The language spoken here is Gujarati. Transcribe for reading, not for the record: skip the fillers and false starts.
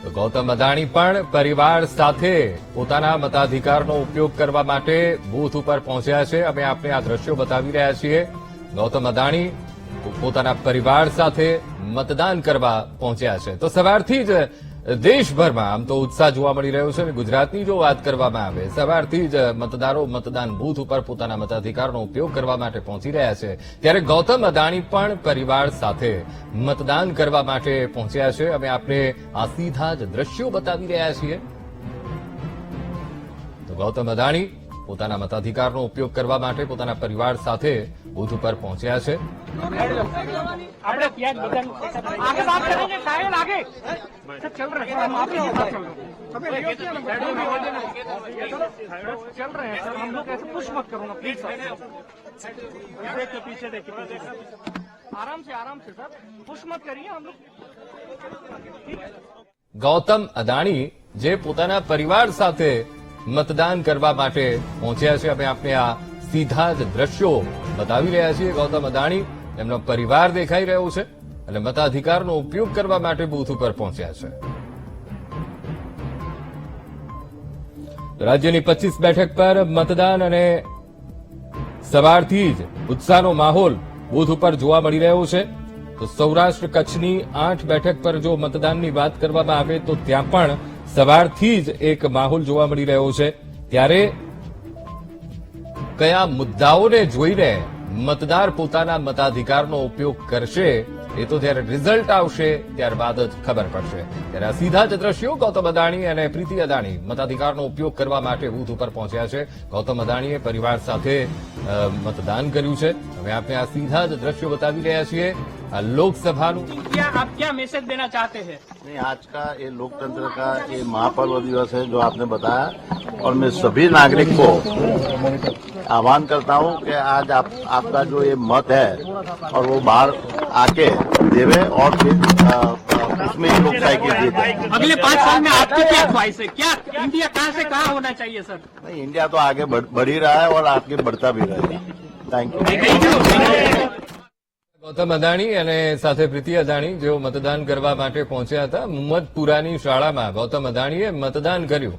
તો ગૌતમ અદાણી પણ પરિવાર સાથે પોતાના મતાધિકારનો ઉપયોગ કરવા માટે બૂથ ઉપર પહોંચ્યા છે. અમે આપને આ દ્રશ્યો બતાવી રહ્યા છીએ. ગૌતમ અદાણી પોતાના પરિવાર સાથે મતદાન કરવા પહોંચ્યા છે. તો સવારથી જ દેશભરમાં આમ તો ઉત્સાહ જોવા મળી રહ્યો છે. ગુજરાતની જો વાત કરવામાં આવે, સવારથી જ મતદારો મતદાન બૂથ ઉપર પોતાના મતાધિકારનો ઉપયોગ કરવા માટે પહોંચી રહ્યા છે. ત્યારે ગૌતમ અદાણી પણ પરિવાર સાથે મતદાન કરવા માટે પહોંચ્યા છે. અમે આપને આ સીધા જ દ્રશ્યો બતાવી રહ્યા છીએ. તો ગૌતમ અદાણી પોતાના મતાધિકારનો ઉપયોગ કરવા માટે પોતાના પરિવાર સાથે બૂથ ઉપર પહોંચ્યા છે. ગૌતમ અદાણી જે પોતાના પરિવાર સાથે મતદાન કરવા માટે પહોંચ્યા છે. અમે આપને આ સીધા જ દ્રશ્યો બતાવી રહ્યા છીએ. ગૌતમ અદાણી એમનો પરિવાર દેખાઈ રહ્યો છે અને મતાધિકારનો ઉપયોગ કરવા માટે બૂથ ઉપર પહોંચ્યા છે. રાજ્યની 25 બેઠક પર મતદાન અને સવારથી જ ઉત્સાહનો માહોલ બૂથ ઉપર જોવા મળી રહ્યો છે. તો સૌરાષ્ટ્ર કચ્છની 8 બેઠક પર જો મતદાનની વાત કરવામાં આવે તો ત્યાં પણ સવારથી જ એક માહોલ જોવા મળી રહ્યો છે. ત્યારે કયા મુદ્દાઓને જોઈને મતદાર પોતાના મતાધિકારનો ઉપયોગ કરશે એ તો જ્યારે રિઝલ્ટ આવશે ત્યારબાદ જ ખબર પડશે. ત્યારે આ સીધા જ દ્રશ્યો ગૌતમ અદાણી અને પ્રીતિ અદાણી મતાધિકારનો ઉપયોગ કરવા માટે બૂથ ઉપર પહોંચ્યા છે. ગૌતમ અદાણીએ પરિવાર સાથે મતદાન કર્યું છે. હવે આપણે આ સીધા જ દ્રશ્યો બતાવી રહ્યા છીએ. लोकसभा आप क्या मैसेज देना चाहते हैं? नहीं, आज का ये लोकतंत्र का ये महापर्व दिवस है जो आपने बताया, और मैं सभी नागरिक को आह्वान करता हूं कि आज आपका जो ये मत है और वो बाहर आके देवे और फिर उसमें ये लोकशाही की जीत है. अगले 5 साल में आपकी क्या ख्वाहिश है? क्या इंडिया कहां से कहां होना चाहिए सर? नहीं, इंडिया तो आगे बढ़ ही रहा है और आगे बढ़ता भी रहेगा. Thank you. ગૌતમ અદાણી અને સાથે પ્રીતિ અદાણી જેઓ મતદાન કરવા માટે પહોંચ્યા હતા. મુહમ્મદપુરાની શાળામાં ગૌતમ અદાણીએ મતદાન કર્યું.